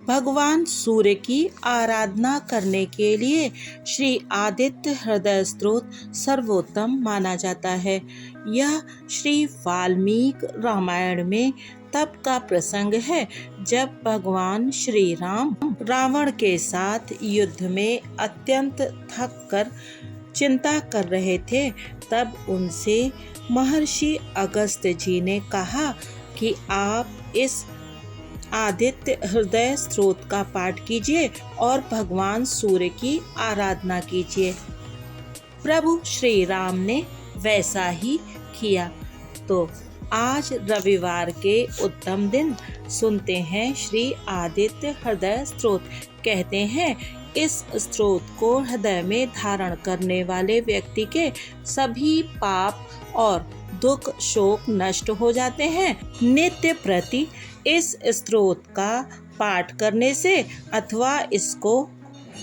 भगवान सूर्य की आराधना करने के लिए श्री आदित्य हृदय स्तोत्र सर्वोत्तम माना जाता है। यह श्री वाल्मीकि रामायण में तब का प्रसंग है जब भगवान श्री राम रावण के साथ युद्ध में अत्यंत थक कर चिंता कर रहे थे। तब उनसे महर्षि अगस्त्य जी ने कहा कि आप इस आदित्य हृदय स्तोत्र का पाठ कीजिए और भगवान सूर्य की आराधना कीजिए। प्रभु श्री राम ने वैसा ही किया। तो आज रविवार के उत्तम दिन सुनते हैं श्री आदित्य हृदय स्तोत्र। कहते हैं इस स्तोत्र को हृदय में धारण करने वाले व्यक्ति के सभी पाप और दुख शोक नष्ट हो जाते हैं। नित्य प्रति इस स्तोत्र का पाठ करने से अथवा इसको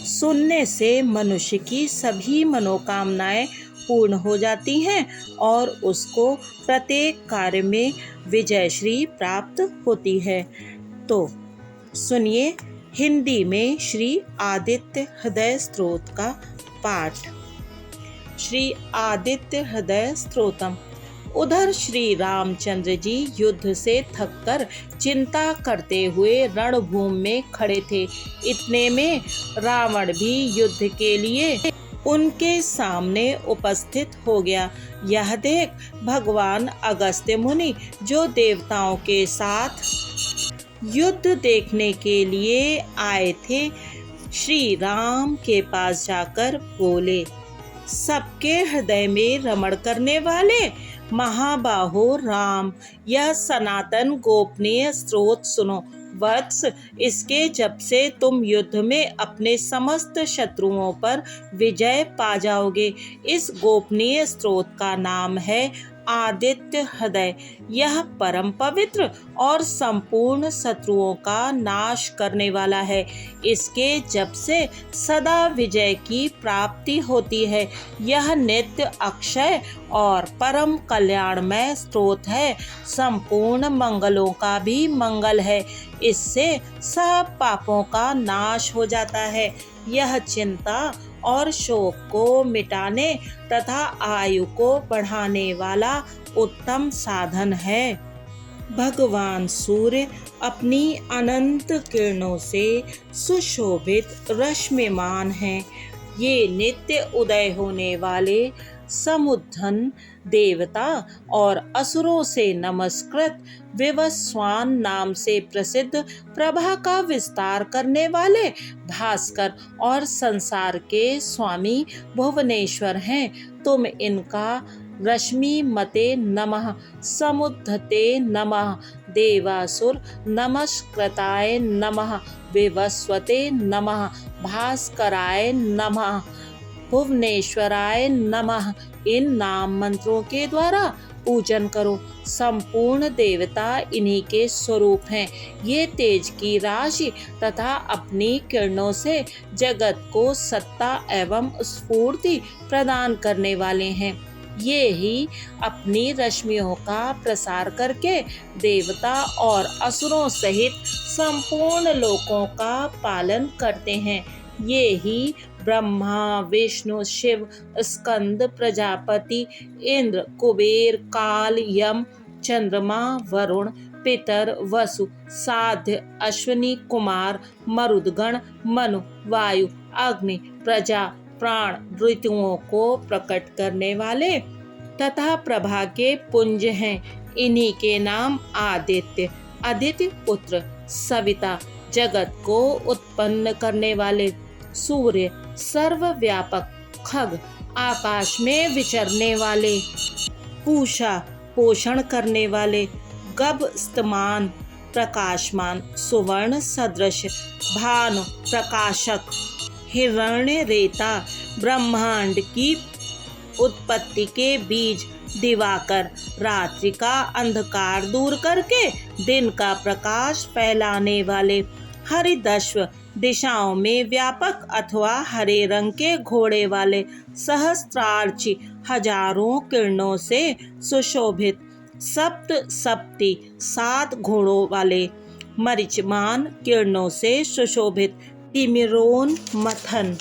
सुनने से मनुष्य की सभी मनोकामनाएं पूर्ण हो जाती हैं और उसको प्रत्येक कार्य में विजयश्री प्राप्त होती है। तो सुनिए हिंदी में श्री आदित्य हृदय स्तोत्र का पाठ। श्री आदित्य हृदय स्तोत्रम। उधर श्री रामचंद्र जी युद्ध से थककर चिंता करते हुए रणभूमि में खड़े थे। इतने में रावण भी युद्ध के लिए उनके सामने उपस्थित हो गया। यह देख भगवान अगस्त्य मुनि जो देवताओं के साथ युद्ध देखने के लिए आए थे, श्री राम के पास जाकर बोले, सबके हृदय में रमण करने वाले महाबाहो राम, यह सनातन गोपनीय स्तोत्र सुनो। वत्स, इसके जप से तुम युद्ध में अपने समस्त शत्रुओं पर विजय पा जाओगे। इस गोपनीय स्तोत्र का नाम है आदित्य हृदय। यह परम पवित्र और संपूर्ण शत्रुओं का नाश करने वाला है। इसके जप से सदा विजय की प्राप्ति होती है। यह नित्य अक्षय और परम कल्याणमय स्तोत्र है। संपूर्ण मंगलों का भी मंगल है। इससे सब पापों का नाश हो जाता है। यह चिंता और शोक को मिटाने तथा आयु को बढ़ाने वाला उत्तम साधन है। भगवान सूर्य अपनी अनंत किरणों से सुशोभित रश्मिमान हैं। ये नित्य उदय होने वाले समुद्धन देवता और असुरों से नमस्कृत विवस्वान नाम से प्रसिद्ध प्रभा का विस्तार करने वाले भास्कर और संसार के स्वामी भुवनेश्वर हैं। तुम इनका रश्मि मते नमः, समुद्धते नमः, देवासुर नमस्कृताय नमः, विवस्वते नमः, भास्कराय नमः, भुवनेश्वराय नमः, इन नाम मंत्रों के द्वारा पूजन करो। संपूर्ण देवता इन्हीं के स्वरूप हैं। ये तेज की राशि तथा अपनी किरणों से जगत को सत्ता एवं स्फूर्ति प्रदान करने वाले हैं। ये ही अपनी रश्मियों का प्रसार करके देवता और असुरों सहित संपूर्ण लोकों का पालन करते हैं। ये ही ब्रह्मा, विष्णु, शिव, स्कंद, प्रजापति, इंद्र, कुबेर, काल, यम, चंद्रमा, वरुण, पितर, वसु, साध्य, अश्विनी कुमार, मरुदगण, मनु, वायु, अग्नि, प्रजा, प्राण, ऋतुओं को प्रकट करने वाले तथा प्रभा के पुंज हैं। इन्हीं के नाम आदित्य, आदित्य पुत्र, सविता, जगत को उत्पन्न करने वाले, सूर्य, सर्वव्यापक, खग, आकाश में विचरने वाले, पूषा, पोषण करने वाले, गभ, स्तमान, प्रकाशमान, सुवर्ण सदृश, भानु, प्रकाशक, हिरण्य रेता, ब्रह्मांड की उत्पत्ति के बीज, दिवाकर, रात्रि का अंधकार दूर करके दिन का प्रकाश फैलाने वाले, हरिदश्व, दिशाओं में व्यापक अथवा हरे रंग के घोड़े वाले, सहस्त्रार्ची, हजारों किरणों से सुशोभित, सप्त सप्ती, 7 घोड़ों वाले, मरिचमान किरणों से सुशोभित तिमिरोन मथन,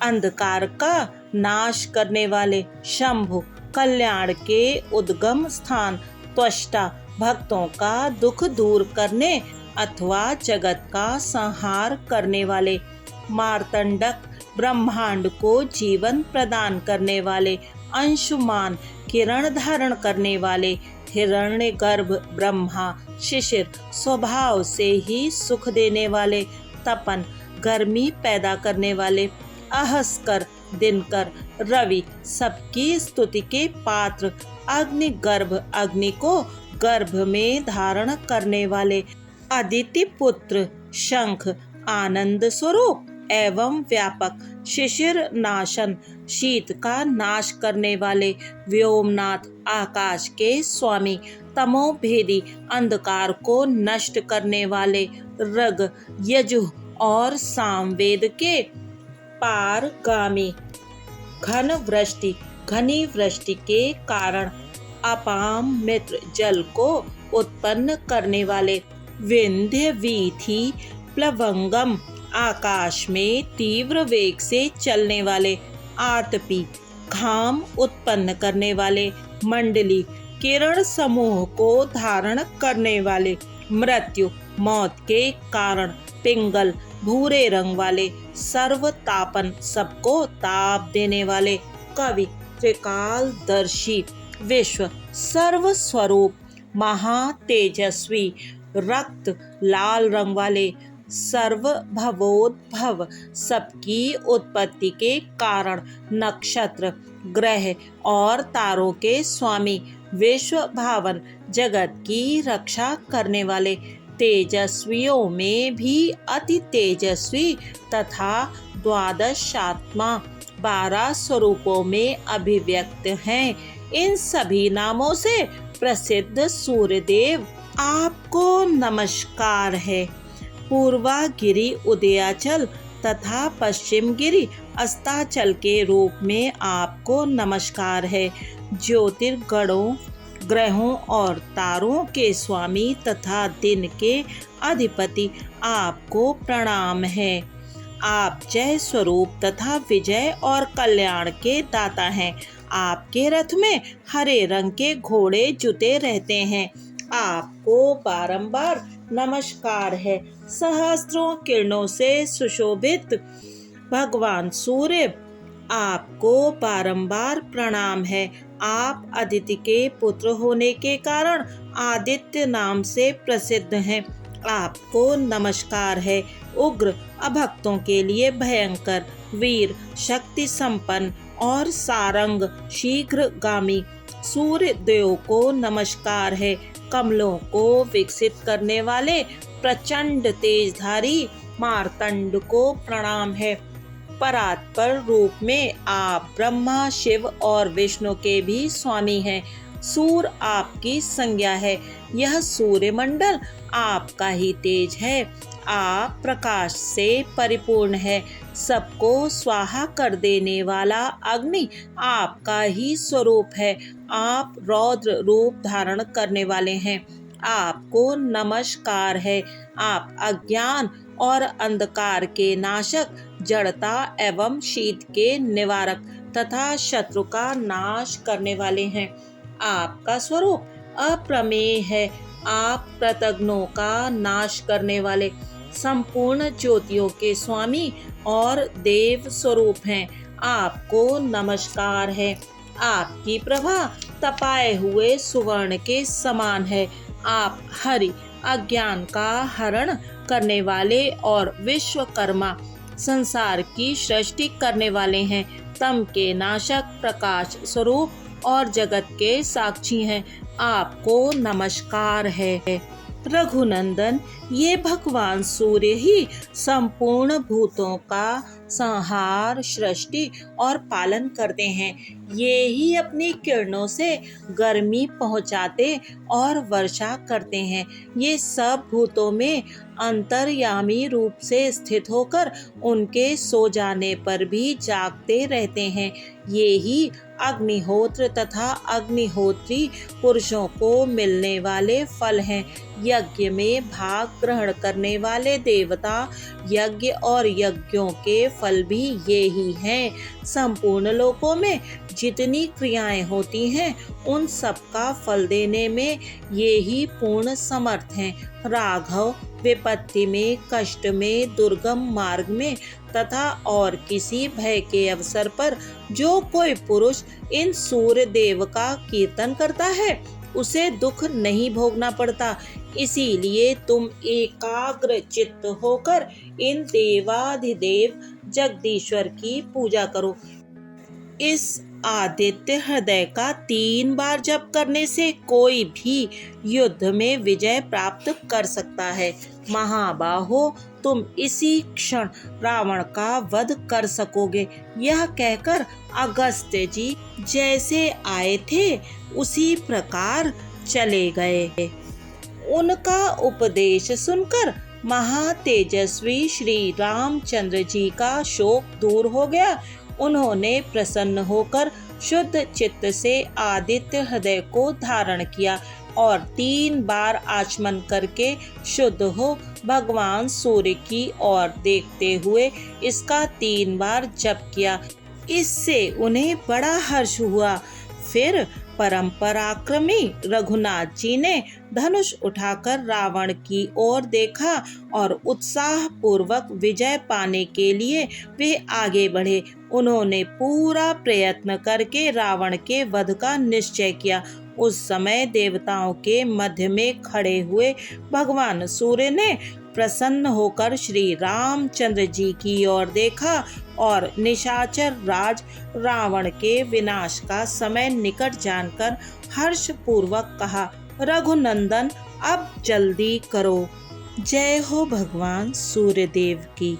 अंधकार का नाश करने वाले शंभु, कल्याण के उद्गम स्थान, त्वष्टा, भक्तों का दुख दूर करने अथवा जगत का संहार करने वाले, मार्तंडक, ब्रह्मांड को जीवन प्रदान करने वाले, अंशुमान, किरण धारण करने वाले, हिरण्यगर्भ ब्रह्मा, शिशिर, स्वभाव से ही सुख देने वाले, तपन, गर्मी पैदा करने वाले, अहस्कर, दिनकर, रवि, सबकी स्तुति के पात्र, अग्निगर्भ, अग्नि को गर्भ में धारण करने वाले, आदित्य पुत्र, शंख, आनंद स्वरूप एवं व्यापक, शिशिर नाशन, शीत का नाश करने वाले, व्योमनाथ, आकाश के स्वामी, तमोभेदी, अंधकार को नष्ट करने वाले, रग, यजुः और सामवेद के पारगामी, घन वृष्टि, घनी वृष्टि के कारण अपाम मित्र जल को उत्पन्न करने वाले, विंध्य वीथि प्लवंगम, आकाश में तीव्र वेग से चलने वाले, आतपी, घाम उत्पन्न करने वाले, मंडली, किरण समूह को धारण करने वाले, मृत्यु, मौत के कारण, पिंगल, भूरे रंग वाले, सर्वतापन, सबको ताप देने वाले, कवि, त्रिकालदर्शी, विश्व, सर्व स्वरूप, महातेजस्वी, रक्त, लाल रंग वाले, सर्वभवोद्भव, सबकी उत्पत्ति के कारण, नक्षत्र, ग्रह और तारों के स्वामी, विश्व भावन, जगत की रक्षा करने वाले, तेजस्वियों में भी अति तेजस्वी तथा द्वादशात्मा, 12 स्वरूपों में अभिव्यक्त हैं। इन सभी नामों से प्रसिद्ध सूर्यदेव आपको नमस्कार है। पूर्वागिरि उदयाचल तथा पश्चिम गिरि अस्ताचल के रूप में आपको नमस्कार है। ज्योतिर्गणों, ग्रहों और तारों के स्वामी तथा दिन के अधिपति आपको प्रणाम है। आप जय स्वरूप तथा विजय और कल्याण के दाता हैं। आपके रथ में हरे रंग के घोड़े जुते रहते हैं। आपको बारंबार नमस्कार है। सहस्त्रों किरणों से सुशोभित भगवान सूर्य, आपको बारंबार प्रणाम है। आप अदिति के पुत्र होने के कारण आदित्य नाम से प्रसिद्ध हैं। आपको नमस्कार है। उग्र, अभक्तों के लिए भयंकर, वीर, शक्ति संपन्न और सारंग, शीघ्रगामी सूर्य देव को नमस्कार है। कमलों को विकसित करने वाले प्रचंड तेजधारी मार्तंड को प्रणाम है। परात्पर रूप में आप ब्रह्मा, शिव और विष्णु के भी स्वामी हैं। सूर्य आपकी संज्ञा है। यह सूर्यमंडल आपका ही तेज है। आप प्रकाश से परिपूर्ण है। सबको स्वाहा कर देने वाला अग्नि आपका ही स्वरूप है। आप रौद्र रूप धारण करने वाले हैं। आपको नमस्कार है। आप अज्ञान और अंधकार के नाशक, जड़ता एवं शीत के निवारक तथा शत्रु का नाश करने वाले हैं। आपका स्वरूप अप्रमेय है। आप प्रतग्नों का नाश करने वाले, संपूर्ण ज्योतियों के स्वामी और देव स्वरूप हैं। आपको नमस्कार है। आपकी प्रभा तपाए हुए सुवर्ण के समान है। आप हरि, अज्ञान का हरण करने वाले और विश्वकर्मा, संसार की सृष्टि करने वाले हैं। तम के नाशक, प्रकाश स्वरूप और जगत के साक्षी हैं। आपको नमस्कार है। रघुनंदन, ये भगवान सूर्य ही संपूर्ण भूतों का संहार, सृष्टि और पालन करते हैं। ये ही अपनी किरणों से गर्मी पहुंचाते और वर्षा करते हैं। ये सब भूतों में अंतर्यामी रूप से स्थित होकर उनके सो जाने पर भी जागते रहते हैं। ये ही अग्निहोत्र तथा अग्निहोत्री पुरुषों को मिलने वाले फल हैं। यज्ञ में भाग ग्रहण करने वाले देवता, यज्ञ और यज्ञों के फल भी ये ही हैं। संपूर्ण लोकों में जितनी क्रियाएं होती हैं उन सब का फल देने में ये ही पूर्ण समर्थ हैं। राघव, विपत्ति में, कष्ट में, दुर्गम मार्ग में तथा और किसी भय के अवसर पर जो कोई पुरुष इन सूर्य देव का कीर्तन करता है उसे दुख नहीं भोगना पड़ता। इसीलिए तुम एकाग्र चित्त होकर इन देवाधिदेव जगदीश्वर की पूजा करो। इस आदित्य हृदय का 3 बार जप करने से कोई भी युद्ध में विजय प्राप्त कर सकता है। महाबाहो, तुम इसी क्षण रावण का वध कर सकोगे। यह कहकर अगस्त्य जी जैसे आए थे उसी प्रकार चले गए। उनका उपदेश सुनकर महातेजस्वी श्री रामचंद्र जी का शोक दूर हो गया। उन्होंने प्रसन्न होकर शुद्ध चित्त से आदित्य हृदय को धारण किया और 3 बार आचमन करके शुद्ध हो भगवान सूर्य की ओर देखते हुए इसका 3 बार जप किया। इससे उन्हें बड़ा हर्ष हुआ। फिर परम पराक्रमी रघुनाथ जी ने धनुष उठाकर रावण की ओर देखा और उत्साह पूर्वक विजय पाने के लिए वे आगे बढ़े। उन्होंने पूरा प्रयत्न करके रावण के वध का निश्चय किया। उस समय देवताओं के मध्य में खड़े हुए भगवान सूर्य ने प्रसन्न होकर श्री रामचंद्र जी की ओर देखा और निशाचर राज रावण के विनाश का समय निकट जानकर हर्ष पूर्वक कहा, रघुनंदन अब जल्दी करो। जय हो भगवान सूर्यदेव की।